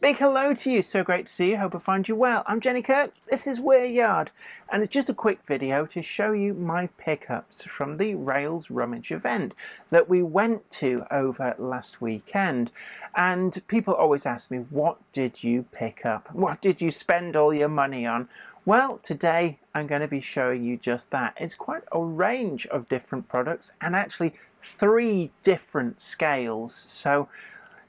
Big hello to you, so great to see you, hope I find you well. I'm Jenny Kirk, this is We're Yard, and it's just a quick video to show you my pickups from the Rails Rummage event that we went to over last weekend. And people always ask me, what did you pick up? What did you spend all your money on? Well, today I'm going to be showing you just that. It's quite a range of different products and actually 3 different scales. So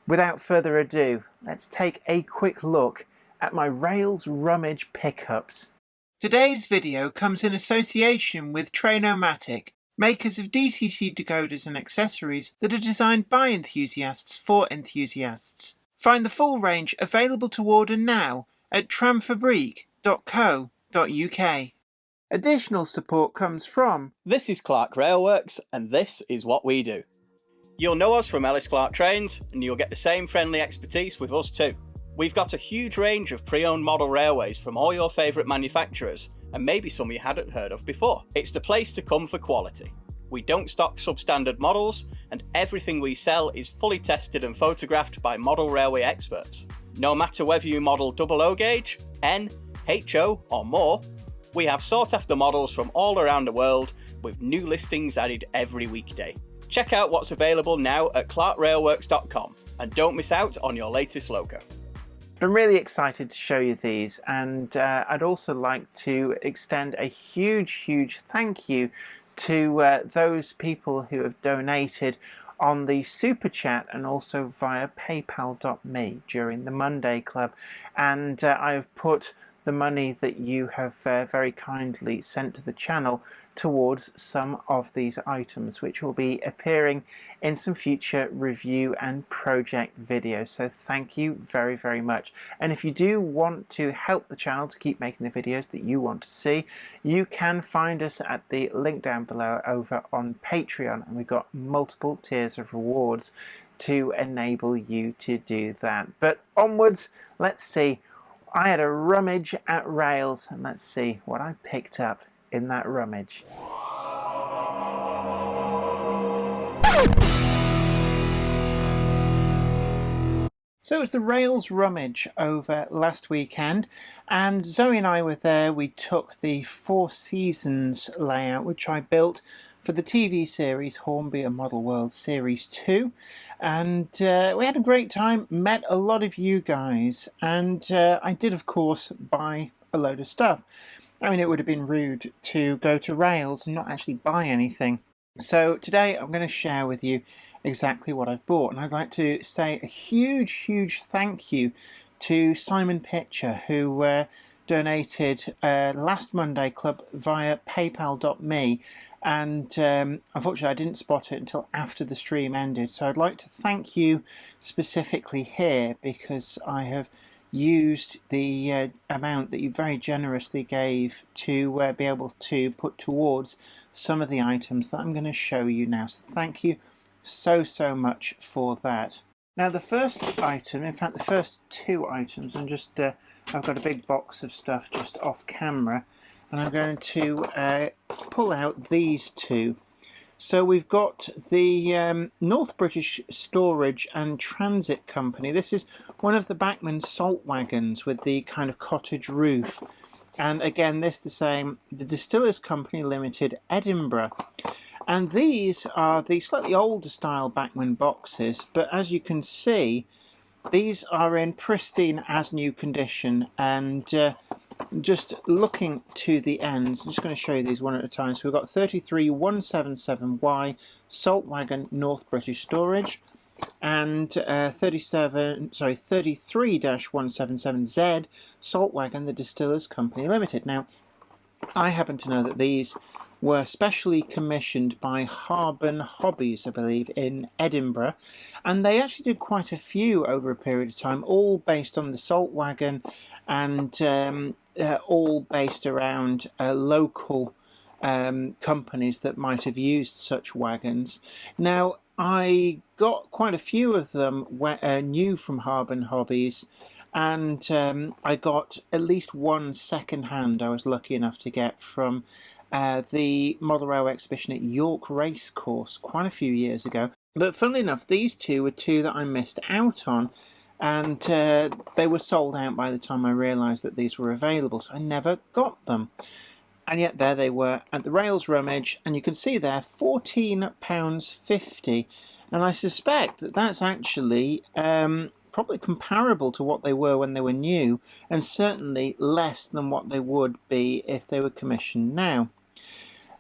without further ado, let's take a quick look at my Rails Rummage pickups. Today's video comes in association with Trainomatic, makers of DCT decoders and accessories that are designed by enthusiasts for enthusiasts. Find the full range available to order now at tramfabrique.co.uk. Additional support comes from... This is Clark Railworks, and this is what we do. You'll know us from Ellis Clark Trains, and you'll get the same friendly expertise with us too. We've got a huge range of pre-owned model railways from all your favourite manufacturers, and maybe some you hadn't heard of before. It's the place to come for quality. We don't stock substandard models, and everything we sell is fully tested and photographed by model railway experts. No matter whether you model double-O gauge, N, HO or more, we have sought after models from all around the world with new listings added every weekday. Check out what's available now at clarkrailworks.com and don't miss out on your latest logo. I'm really excited to show you these, and I'd also like to extend a huge thank you to those people who have donated on the Super Chat and also via paypal.me during the Monday Club. And I've put the money that you have very kindly sent to the channel towards some of these items, which will be appearing in some future review and project videos. So thank you very much. And if you do want to help the channel to keep making the videos that you want to see, you can find us at the link down below over on Patreon, and we've got multiple tiers of rewards to enable you to do that. But onwards, let's see. I had a rummage at Rails, and let's see what I picked up in that rummage. So it was the Rails Rummage over last weekend, and Zoe and I were there. We took the Four Seasons layout, which I built for the TV series Hornby and Model World Series 2, and we had a great time, met a lot of you guys, and I did of course buy a load of stuff. I mean, it would have been rude to go to Rails and not actually buy anything. So today I'm going to share with you exactly what I've bought, and I'd like to say a huge thank you to Simon Pitcher, who donated last Monday Club via paypal.me, and unfortunately I didn't spot it until after the stream ended, so I'd like to thank you specifically here because I have used the amount that you very generously gave to be able to put towards some of the items that I'm going to show you now. So thank you so much for that. Now the first item, in fact the first 2 items, I'm just I've got a big box of stuff just off camera, and I'm going to pull out these 2. So we've got the North British Storage and Transit Company. This is one of the Bachmann salt wagons with the kind of cottage roof. And again, this the same, the Distillers Company Limited, Edinburgh. And these are the slightly older style Bachmann boxes, but as you can see, these are in pristine as new condition, and just looking to the ends, I'm just going to show you these one at a time. So we've got 33177Y Salt Wagon North British Storage, and 33-177Z Salt Wagon the Distillers Company Limited. Now, I happen to know that these were specially commissioned by Harbin Hobbies, I believe, in Edinburgh, and they actually did quite a few over a period of time, all based on the salt wagon, and all based around local companies that might have used such wagons. Now, I got quite a few of them new from Harbin Hobbies, and I got at least one second hand I was lucky enough to get from the Model Railway exhibition at York Racecourse quite a few years ago. But funnily enough, these 2 were 2 that I missed out on and they were sold out by the time I realised that these were available, so I never got them. And yet there they were at the Rails Rummage, and you can see there £14.50, and I suspect that that's actually probably comparable to what they were when they were new, and certainly less than what they would be if they were commissioned now.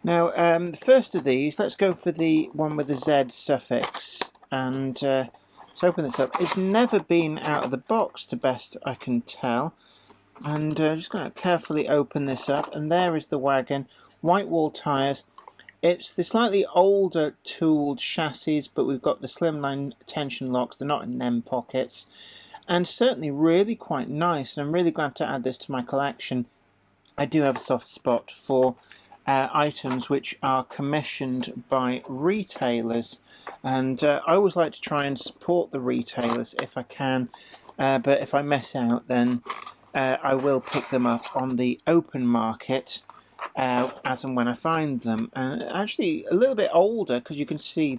Now, the first of these, let's go for the one with the Z suffix, and let's open this up. It's never been out of the box, to best I can tell. And just going to carefully open this up, and there is the wagon, white wall tyres. It's the slightly older tooled chassis, but we've got the slimline tension locks. They're not in them pockets, and certainly really quite nice. And I'm really glad to add this to my collection. I do have a soft spot for items which are commissioned by retailers, and I always like to try and support the retailers if I can, but if I miss out, then I will pick them up on the open market as and when I find them. And actually a little bit older, because you can see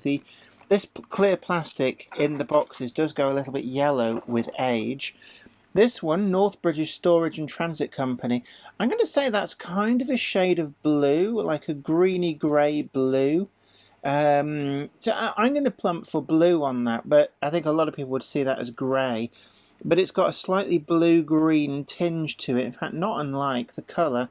this clear plastic in the boxes does go a little bit yellow with age. This one, North British Storage and Transit Company, I'm going to say that's kind of a shade of blue, like a greeny grey blue. So I'm going to plump for blue on that, but I think a lot of people would see that as grey. But it's got a slightly blue-green tinge to it, in fact not unlike the colour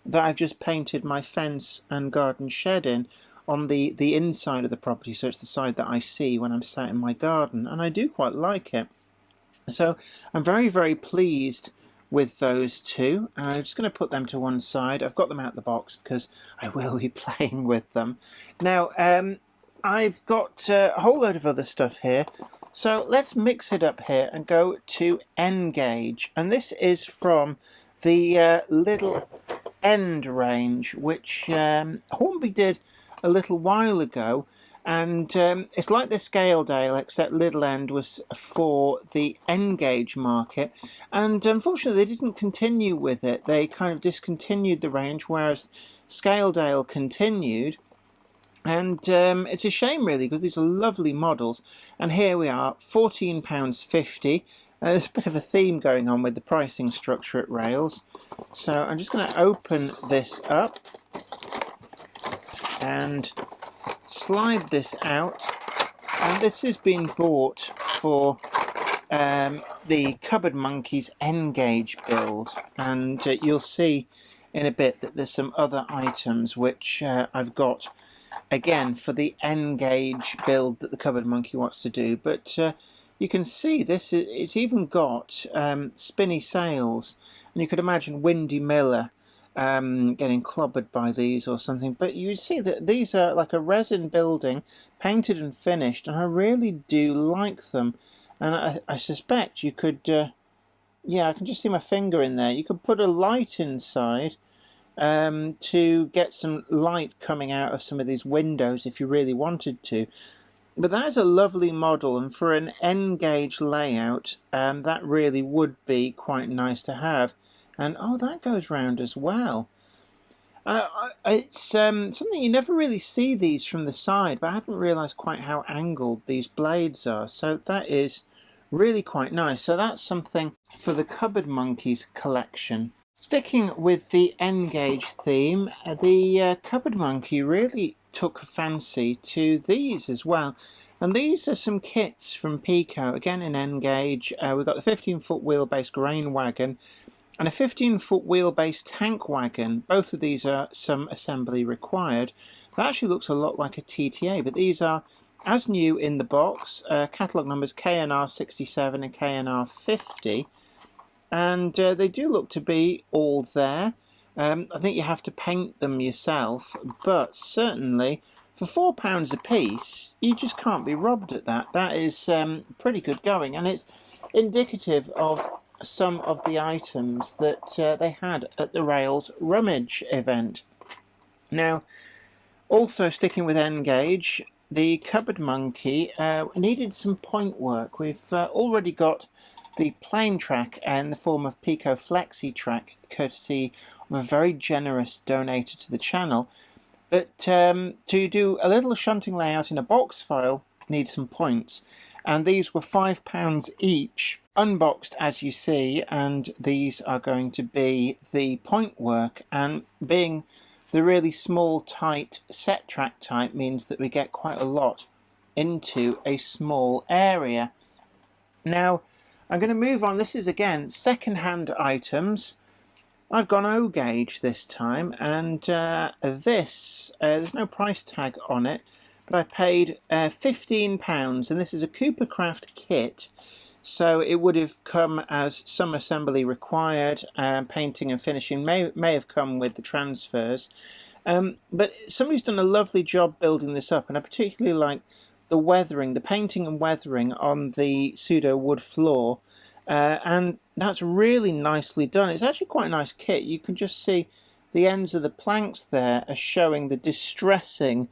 that I've just painted my fence and garden shed in on the inside of the property, so it's the side that I see when I'm sat in my garden, and I do quite like it. So I'm very, very pleased with those two. I'm just going to put them to one side. I've got them out of the box because I will be playing with them. Now, I've got a whole load of other stuff here. So let's mix it up here and go to N-Gauge. And this is from the Little End range, which Hornby did a little while ago. And it's like the Scaledale, except Little End was for the N-Gauge market. And unfortunately, they didn't continue with it. They kind of discontinued the range, whereas Scaledale continued. And it's a shame, really, because these are lovely models. And here we are, £14.50. There's a bit of a theme going on with the pricing structure at Rails. So I'm just going to open this up and slide this out. And this has been bought for the Cupboard Monkeys N-Gauge build. And you'll see in a bit that there's some other items which I've got again for the N-Gauge build that the Cupboard Monkey wants to do. But you can see this, it's even got spinny sails, and you could imagine Windy Miller getting clobbered by these or something. But you see that these are like a resin building, painted and finished, and I really do like them. And I suspect you could, yeah, I can just see my finger in there. You could put a light inside to get some light coming out of some of these windows if you really wanted to. But that is a lovely model, and for an N-Gauge layout, that really would be quite nice to have. And oh, that goes round as well. It's something you never really see these from the side, but I hadn't realised quite how angled these blades are. So that is really quite nice. So that's something for the Cupboard Monkeys collection. Sticking with the N-Gauge theme, the Cupboard Monkey really took a fancy to these as well. And these are some kits from Pico, again in N-Gauge. We've got the 15-foot wheelbase grain wagon and a 15-foot wheelbase tank wagon. Both of these are some assembly required. That actually looks a lot like a TTA, but these are as new in the box. Catalogue numbers KNR 67 and KNR 50. And they do look to be all there. I think you have to paint them yourself, but certainly for £4 a piece, you just can't be robbed at that. That is pretty good going, and it's indicative of some of the items that they had at the Rails Rummage event. Now, also sticking with N-Gauge, the Cupboard Monkey needed some point work. We've already got the plain track in the form of Pico Flexi track, courtesy of a very generous donator to the channel. But to do a little shunting layout in a box file, need some points, and these were £5 each, unboxed as you see, and these are going to be the point work. And being the really small, tight set track type means that we get quite a lot into a small area. Now I'm going to move on. This is again second-hand items. I've gone O gauge this time, and this there's no price tag on it, but I paid £15, and this is a Coopercraft kit, so it would have come as some assembly required. Painting and finishing may have come with the transfers, but somebody's done a lovely job building this up, and I particularly like the weathering, the painting and weathering on the pseudo wood floor, and that's really nicely done. It's actually quite a nice kit. You can just see the ends of the planks there are showing the distressing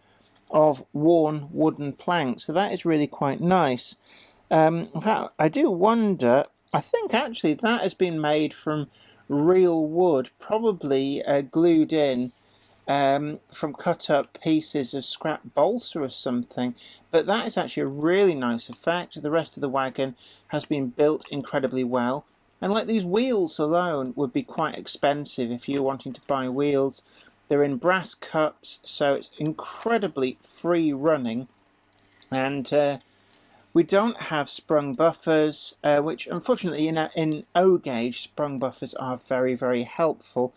of worn wooden planks, so that is really quite nice. In fact, I do wonder, I think actually that has been made from real wood, probably glued in from cut up pieces of scrap balsa or something, but that is actually a really nice effect. The rest of the wagon has been built incredibly well, and like these wheels alone would be quite expensive if you're wanting to buy wheels. They're in brass cups, so it's incredibly free running, and we don't have sprung buffers, which unfortunately in O gauge sprung buffers are very, very helpful,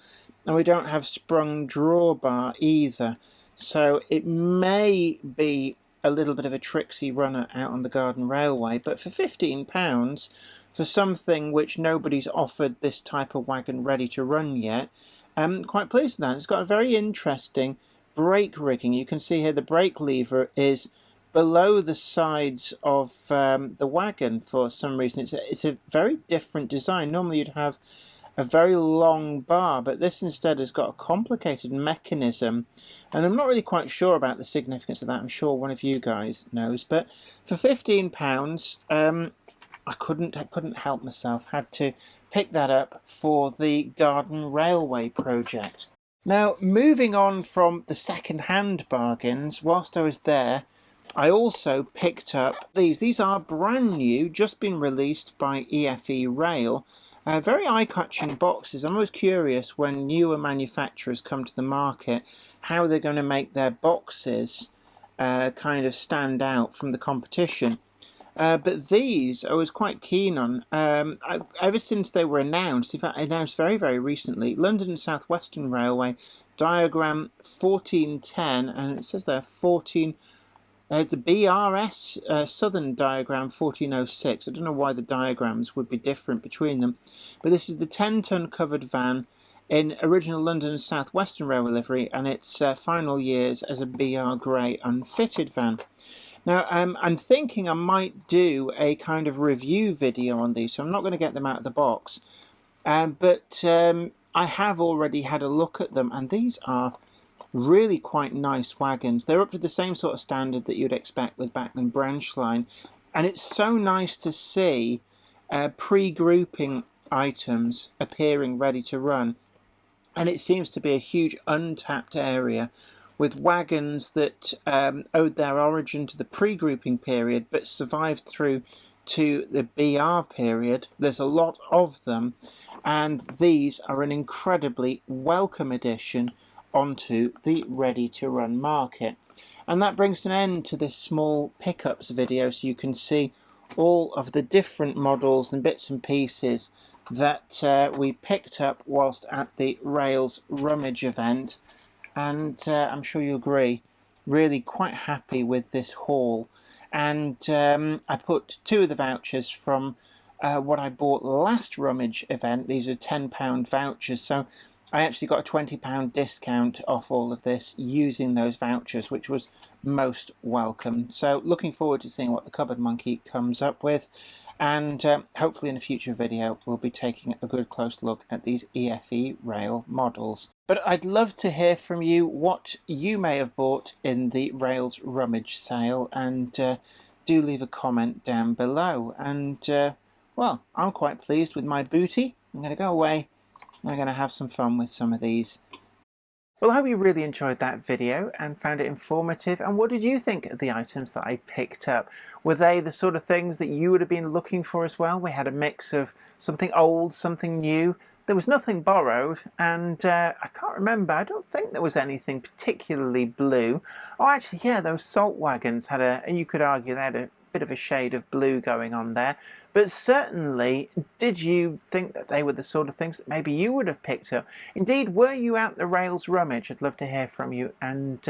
and we don't have sprung drawbar either, so it may be a little bit of a tricksy runner out on the garden railway. But for £15 for something which nobody's offered this type of wagon ready to run yet, I'm quite pleased with that. It's got a very interesting brake rigging. You can see here the brake lever is below the sides of the wagon for some reason. It's a very different design. Normally you'd have a very long bar, but this instead has got a complicated mechanism, and I'm not really quite sure about the significance of that. I'm sure one of you guys knows, but for £15 I couldn't help myself, had to pick that up for the garden railway project. Now, moving on from the second-hand bargains, whilst I was there, I also picked up these. These are brand new, just been released by EFE Rail. Very eye-catching boxes. I'm always curious when newer manufacturers come to the market how they're going to make their boxes kind of stand out from the competition. But these I was quite keen on. Ever since they were announced, in fact announced very, very recently, London and South Western Railway, diagram 1410, and it says there 14... the BRS Southern diagram 1406. I don't know why the diagrams would be different between them, but this is the 10-ton covered van in original London and South Western Railway livery, and its final years as a BR Grey unfitted van. Now I'm thinking I might do a kind of review video on these, so I'm not going to get them out of the box, but I have already had a look at them, and these are really quite nice wagons. They're up to the same sort of standard that you'd expect with Bachmann branch line, and it's so nice to see pre-grouping items appearing ready to run, and it seems to be a huge untapped area with wagons that owed their origin to the pre-grouping period but survived through to the BR period. There's a lot of them, and these are an incredibly welcome addition onto the ready-to-run market. And that brings an end to this small pickups video, so you can see all of the different models and bits and pieces that we picked up whilst at the Rails Rummage event. And I'm sure you agree, really quite happy with this haul. And I put 2 of the vouchers from what I bought last Rummage event. These are £10 vouchers, so I actually got a £20 discount off all of this using those vouchers, which was most welcome. So looking forward to seeing what the Cupboard Monkey comes up with, and hopefully in a future video we'll be taking a good close look at these EFE Rail models. But I'd love to hear from you what you may have bought in the Rails Rummage sale, and do leave a comment down below. And well, I'm quite pleased with my booty. I'm going to go away. I'm going to have some fun with some of these Well, I hope you really enjoyed that video and found it informative. And what did you think of the items that I picked up? Were they the sort of things that you would have been looking for as well? We had a mix of something old, something new. There was nothing borrowed, and I can't remember. I don't think there was anything particularly blue. Oh, actually, yeah, those salt wagons had and you could argue they had a bit of a shade of blue going on there, but certainly did you think that they were the sort of things that maybe you would have picked up? Indeed, were you at the Rails Rummage? I'd love to hear from you and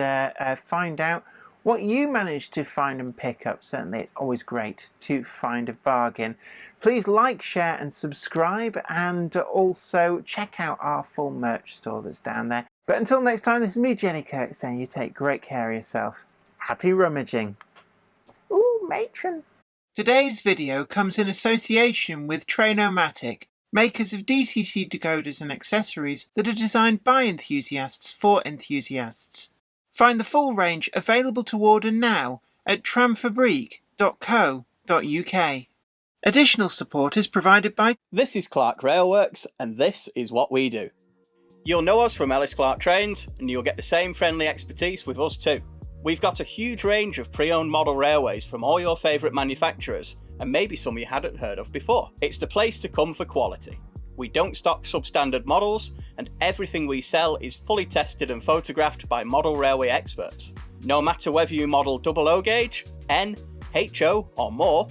find out what you managed to find and pick up. Certainly it's always great to find a bargain. Please like, share and subscribe, and also check out our full merch store that's down there. But until next time, this is me, Jenny Kirk, saying you take great care of yourself. Happy rummaging. Ooh, matron. Today's video comes in association with Trainomatic, makers of DCC decoders and accessories that are designed by enthusiasts for enthusiasts. Find the full range available to order now at tramfabrique.co.uk. Additional support is provided by... This is Clark Railworks, and this is what we do. You'll know us from Ellis Clark Trains, and you'll get the same friendly expertise with us too. We've got a huge range of pre-owned model railways from all your favourite manufacturers, and maybe some you hadn't heard of before. It's the place to come for quality. We don't stock substandard models, and everything we sell is fully tested and photographed by model railway experts. No matter whether you model double O gauge, N, HO or more,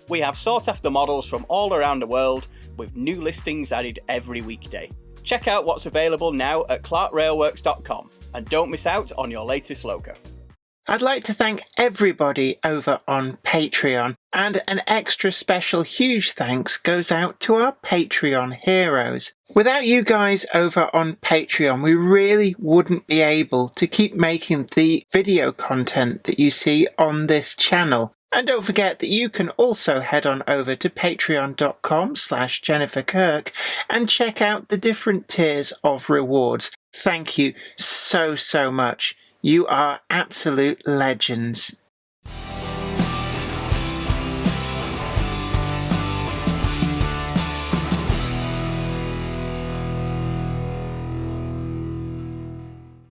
we have sought after models from all around the world with new listings added every weekday. Check out what's available now at clarkrailworks.com, and don't miss out on your latest logo. I'd like to thank everybody over on Patreon, and an extra special huge thanks goes out to our Patreon heroes. Without you guys over on Patreon, we really wouldn't be able to keep making the video content that you see on this channel. And don't forget that you can also head on over to patreon.com/JenniferKirk and check out the different tiers of rewards. Thank you so much. You are absolute legends.